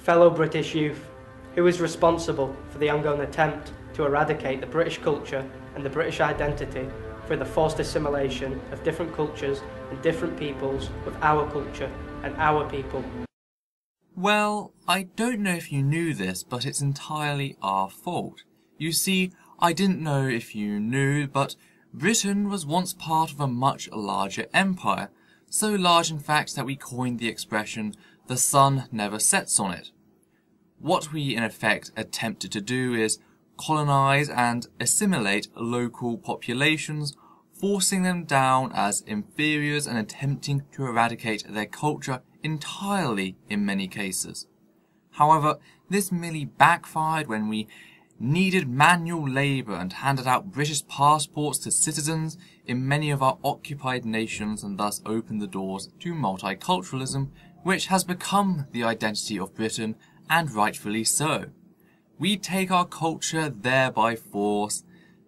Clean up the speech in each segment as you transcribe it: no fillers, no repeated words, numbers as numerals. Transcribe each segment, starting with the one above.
Fellow British youth, who is responsible for the ongoing attempt to eradicate the British culture and the British identity through the forced assimilation of different cultures and different peoples with our culture and our people? Well, I don't know if you knew this, but it's entirely our fault. You see, I didn't know if you knew, but Britain was once part of a much larger empire, so large in fact that we coined the expression, "the sun never sets on it." What we in effect attempted to do is colonize and assimilate local populations, forcing them down as inferiors and attempting to eradicate their culture entirely in many cases. However, this merely backfired when we needed manual labour and handed out British passports to citizens in many of our occupied nations, and thus opened the doors to multiculturalism, which has become the identity of Britain, and rightfully so. We take our culture there by force.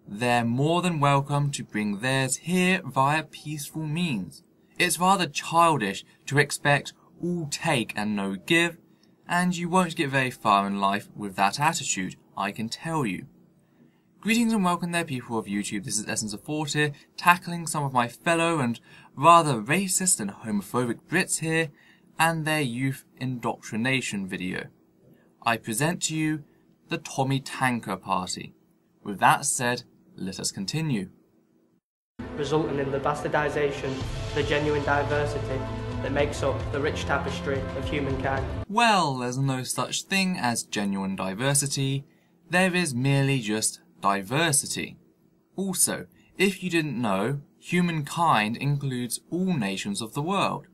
They're more than welcome to bring theirs here via peaceful means. It's rather childish to expect all take and no give, and you won't get very far in life with that attitude, I can tell you. Greetings and welcome there, people of YouTube. This is Essence of Thought here, tackling some of my fellow and rather racist and homophobic Brits here, and their youth indoctrination video. I present to you the Tommy Tanker Party. With that said, let us continue. Resulting in the bastardisation of the genuine diversity that makes up the rich tapestry of humankind. Well, there's no such thing as genuine diversity. There is merely just diversity. Also, if you didn't know, humankind includes all nations of the world.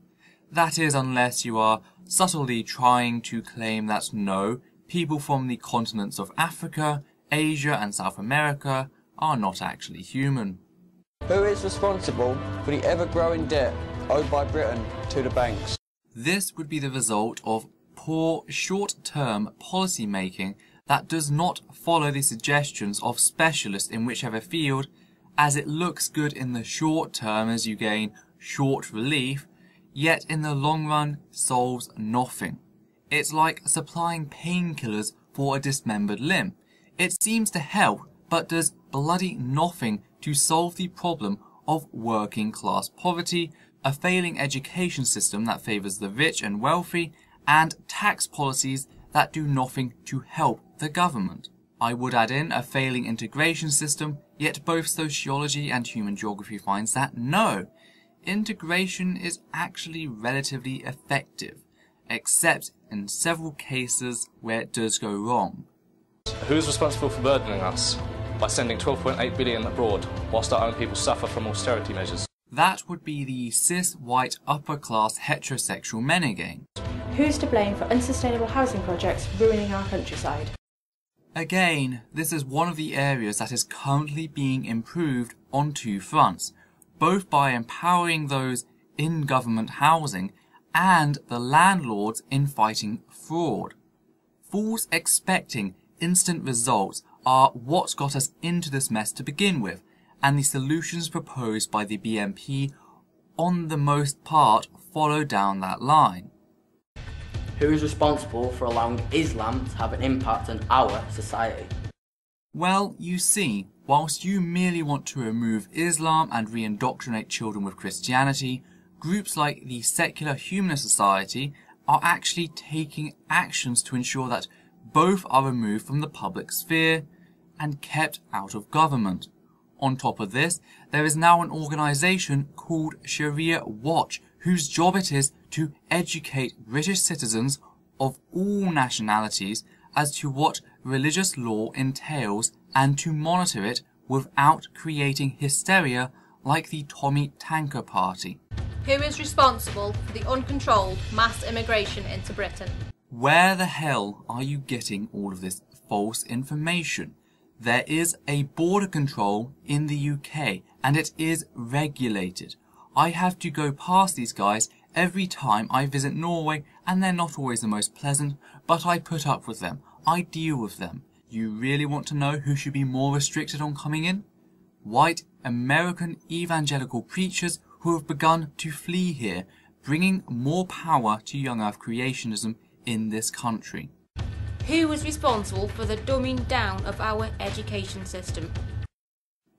That is, unless you are subtly trying to claim that no, people from the continents of Africa, Asia and South America are not actually human. Who is responsible for the ever-growing debt owed by Britain to the banks? This would be the result of poor short-term policy making that does not follow the suggestions of specialists in whichever field, as it looks good in the short term as you gain short relief, yet in the long run solves nothing. It's like supplying painkillers for a dismembered limb. It seems to help, but does bloody nothing to solve the problem of working class poverty, a failing education system that favours the rich and wealthy, and tax policies that do nothing to help the government. I would add in a failing integration system, yet both sociology and human geography finds that no, integration is actually relatively effective, except in several cases where it does go wrong. Who is responsible for burdening us by sending 12.8 billion abroad whilst our own people suffer from austerity measures? That would be the cis, white, upper-class, heterosexual men again. Who's to blame for unsustainable housing projects ruining our countryside? Again, this is one of the areas that is currently being improved on two fronts, both by empowering those in government housing and the landlords in fighting fraud. Fools expecting instant results are what got us into this mess to begin with, and the solutions proposed by the BNP on the most part follow down that line. Who is responsible for allowing Islam to have an impact on our society? Well, you see, whilst you merely want to remove Islam and re-indoctrinate children with Christianity, groups like the Secular Humanist Society are actually taking actions to ensure that both are removed from the public sphere and kept out of government. On top of this, there is now an organisation called Sharia Watch, whose job it is to educate British citizens of all nationalities as to what religious law entails and to monitor it without creating hysteria like the Tommy Tanker Party. Who is responsible for the uncontrolled mass immigration into Britain? Where the hell are you getting all of this false information? There is a border control in the UK and it is regulated. I have to go past these guys every time I visit Norway, and they're not always the most pleasant, but I put up with them. I deal with them. You really want to know who should be more restricted on coming in? White American evangelical preachers who have begun to flee here, bringing more power to young earth creationism in this country. Who was responsible for the dumbing down of our education system?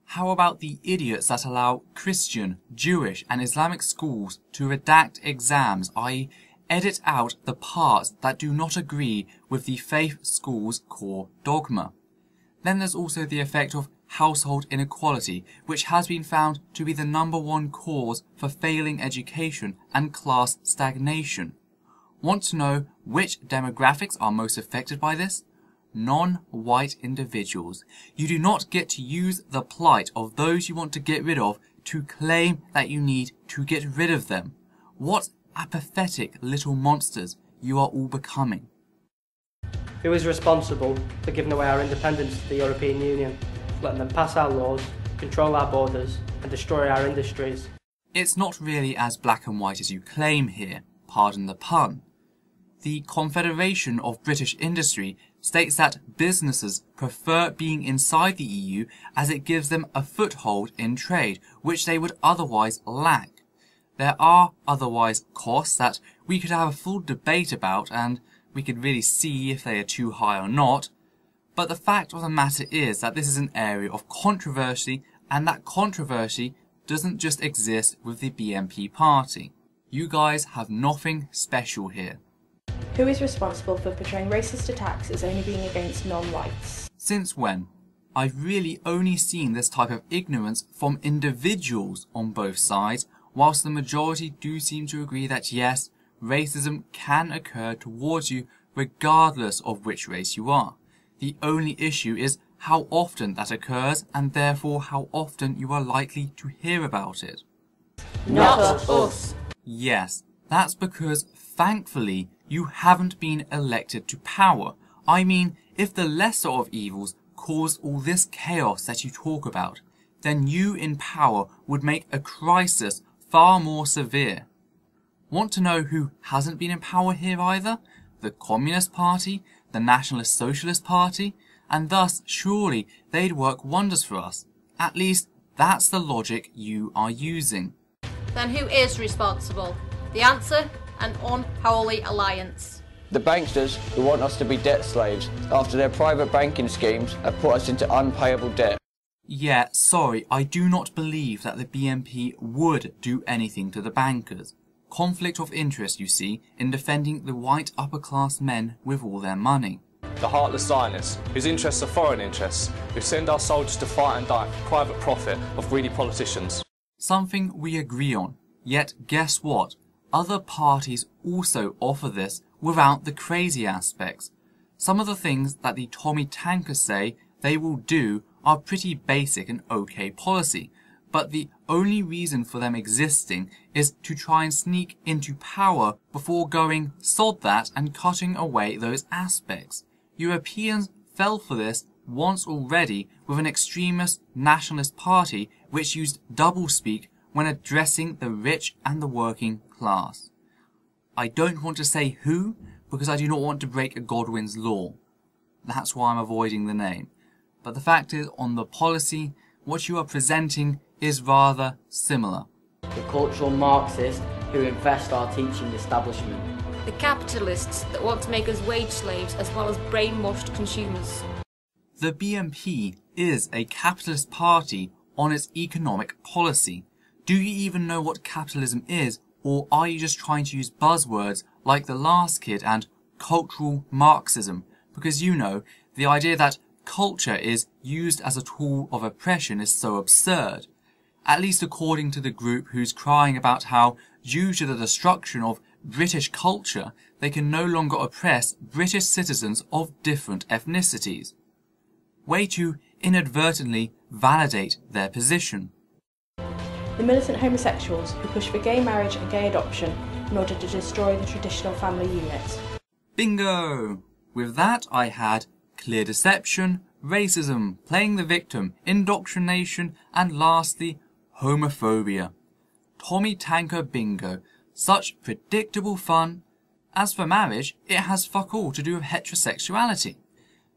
How about the idiots that allow Christian, Jewish and Islamic schools to redact exams, i.e. edit out the parts that do not agree with the faith school's core dogma? Then there's also the effect of household inequality, which has been found to be the #1 cause for failing education and class stagnation. Want to know which demographics are most affected by this? Non-white individuals. You do not get to use the plight of those you want to get rid of to claim that you need to get rid of them. What apathetic little monsters you are all becoming. Who is responsible for giving away our independence to the European Union, letting them pass our laws, control our borders and destroy our industries? It's not really as black and white as you claim here, pardon the pun. The Confederation of British Industry states that businesses prefer being inside the EU as it gives them a foothold in trade, which they would otherwise lack. There are otherwise costs that we could have a full debate about, and we could really see if they are too high or not, but the fact of the matter is that this is an area of controversy, and that controversy doesn't just exist with the BNP party. You guys have nothing special here. Who is responsible for portraying racist attacks as only being against non-whites? Since when? I've really only seen this type of ignorance from individuals on both sides, whilst the majority do seem to agree that yes, racism can occur towards you regardless of which race you are. The only issue is how often that occurs and therefore how often you are likely to hear about it. Not us. Yes, that's because thankfully you haven't been elected to power. I mean, if the lesser of evils caused all this chaos that you talk about, then you in power would make a crisis far more severe. Want to know who hasn't been in power here either? The Communist Party, the Nationalist Socialist Party, and thus surely they'd work wonders for us. At least that's the logic you are using. Then who is responsible? The answer? An unholy alliance. The banksters who want us to be debt slaves after their private banking schemes have put us into unpayable debt. Yeah, sorry, I do not believe that the BNP would do anything to the bankers. Conflict of interest, you see, in defending the white upper class men with all their money. The heartless Zionists, whose interests are foreign interests, who send our soldiers to fight and die for private profit of greedy politicians. Something we agree on. Yet guess what? Other parties also offer this without the crazy aspects. Some of the things that the Tommy tankers say they will do are pretty basic and okay policy, but the only reason for them existing is to try and sneak into power before going sod that and cutting away those aspects. Europeans fell for this once already with an extremist nationalist party which used doublespeak when addressing the rich and the working class. I don't want to say who, because I do not want to break Godwin's law. That's why I'm avoiding the name. But the fact is, on the policy, what you are presenting is rather similar. The cultural Marxists who invest our teaching establishment. The capitalists that want to make us wage slaves as well as brainwashed consumers. The BNP is a capitalist party on its economic policy. Do you even know what capitalism is, or are you just trying to use buzzwords like the last kid and cultural Marxism? Because you know, the idea that culture is used as a tool of oppression is so absurd. At least according to the group who's crying about how, due to the destruction of British culture, they can no longer oppress British citizens of different ethnicities. Way to inadvertently validate their position. The militant homosexuals who push for gay marriage and gay adoption in order to destroy the traditional family unit. Bingo! With that I had clear deception, racism, playing the victim, indoctrination, and lastly, homophobia. Tommy Tanker bingo. Such predictable fun. As for marriage, it has fuck all to do with heterosexuality.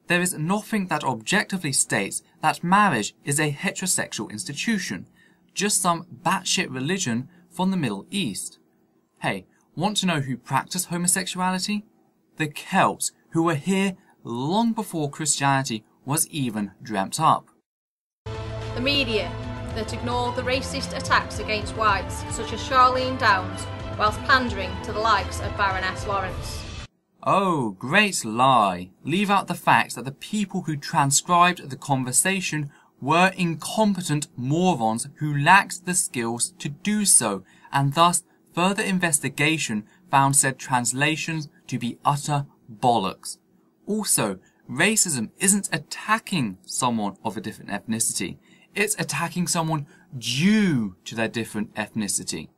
There is nothing that objectively states that marriage is a heterosexual institution, just some batshit religion from the Middle East. Hey, want to know who practiced homosexuality? The Celts, who were here long before Christianity was even dreamt up. The media that ignore the racist attacks against whites, such as Charlene Downs, whilst pandering to the likes of Baroness Lawrence. Oh, great lie. Leave out the fact that the people who transcribed the conversation were incompetent morons who lacked the skills to do so, and thus further investigation found said translations to be utter bollocks. Also, racism isn't attacking someone of a different ethnicity. It's attacking someone due to their different ethnicity.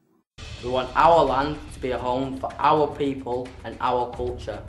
We want our land to be a home for our people and our culture.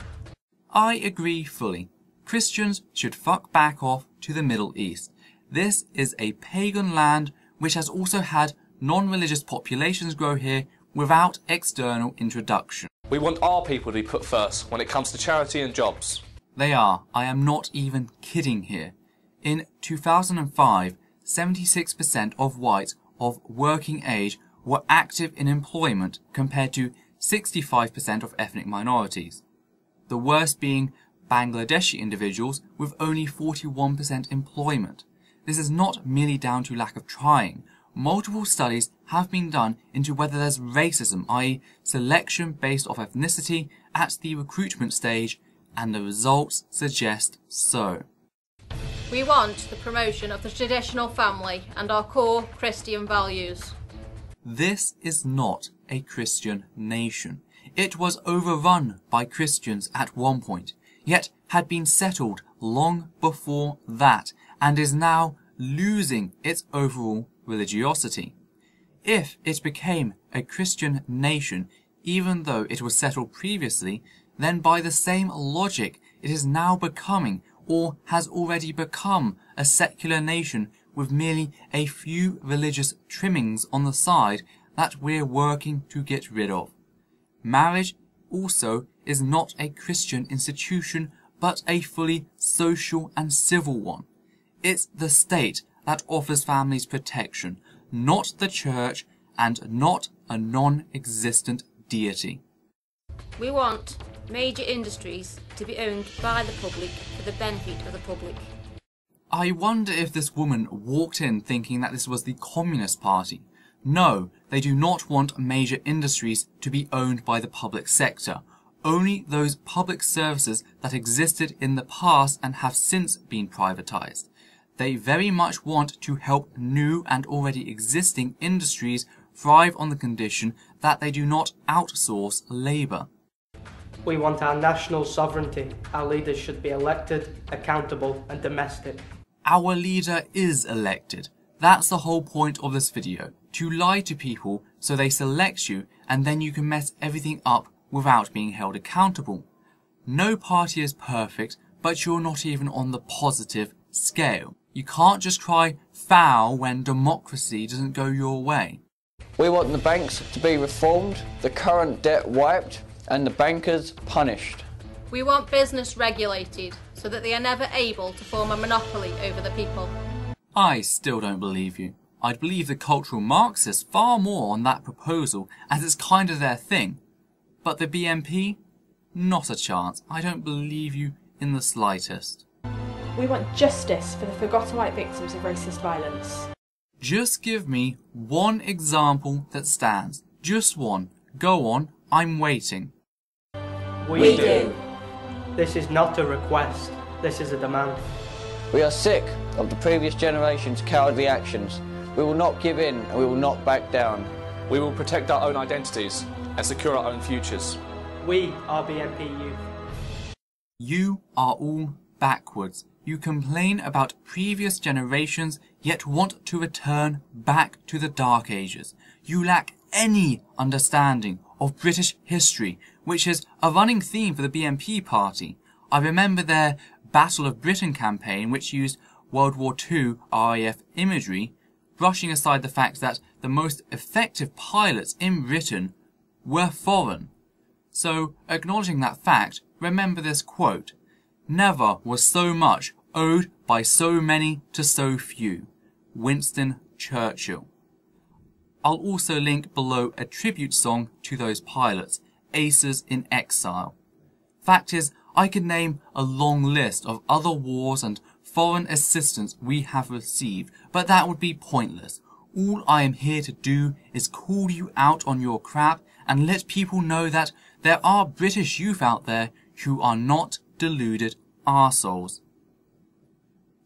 I agree fully. Christians should fuck back off to the Middle East. This is a pagan land which has also had non-religious populations grow here without external introduction. We want our people to be put first when it comes to charity and jobs. They are. I am not even kidding here. In 2005, 76% of whites of working age were active in employment compared to 65% of ethnic minorities. The worst being Bangladeshi individuals with only 41% employment. This is not merely down to lack of trying. Multiple studies have been done into whether there's racism, i.e. selection based off ethnicity at the recruitment stage, and the results suggest so. We want the promotion of the traditional family and our core Christian values. This is not a Christian nation. It was overrun by Christians at one point, yet had been settled long before that, and is now losing its overall religiosity. If it became a Christian nation, even though it was settled previously, then by the same logic it is now becoming, or has already become, a secular nation with merely a few religious trimmings on the side that we're working to get rid of. Marriage also is not a Christian institution, but a fully social and civil one. It's the state that offers families protection, not the church, and not a non-existent deity. We want major industries to be owned by the public for the benefit of the public. I wonder if this woman walked in thinking that this was the Communist Party. No, they do not want major industries to be owned by the public sector. Only those public services that existed in the past and have since been privatized. They very much want to help new and already existing industries thrive on the condition that they do not outsource labour. We want our national sovereignty. Our leaders should be elected, accountable and domestic. Our leader is elected. That's the whole point of this video. To lie to people so they select you and then you can mess everything up without being held accountable. No party is perfect, but you're not even on the positive scale. You can't just cry foul when democracy doesn't go your way. We want the banks to be reformed, the current debt wiped, and the bankers punished. We want business regulated so that they are never able to form a monopoly over the people. I still don't believe you. I'd believe the cultural Marxists far more on that proposal, as it's kind of their thing. But the BNP? Not a chance. I don't believe you in the slightest. We want justice for the forgotten white victims of racist violence. Just give me one example that stands. Just one. Go on, I'm waiting. We do. This is not a request. This is a demand. We are sick of the previous generation's cowardly actions. We will not give in and we will not back down. We will protect our own identities and secure our own futures. We are BNP Youth. You are all backwards. You complain about previous generations, yet want to return back to the Dark Ages. You lack any understanding of British history, which is a running theme for the BNP party. I remember their Battle of Britain campaign, which used World War II RAF imagery, brushing aside the fact that the most effective pilots in Britain were foreign. So, acknowledging that fact, remember this quote: "Never was so much owed by so many to so few." Winston Churchill. I'll also link below a tribute song to those pilots, Aces in Exile. Fact is, I could name a long list of other wars and foreign assistance we have received, but that would be pointless. All I am here to do is call you out on your crap and let people know that there are British youth out there who are not deluded arseholes.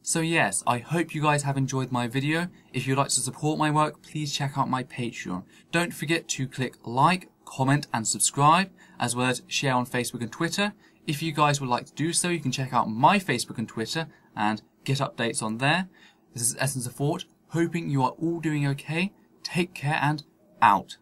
So yes, I hope you guys have enjoyed my video. If you'd like to support my work, please check out my Patreon. Don't forget to click like, comment and subscribe, as well as share on Facebook and Twitter. If you guys would like to do so, you can check out my Facebook and Twitter and get updates on there. This is Essence of Thought, hoping you are all doing okay. Take care and out.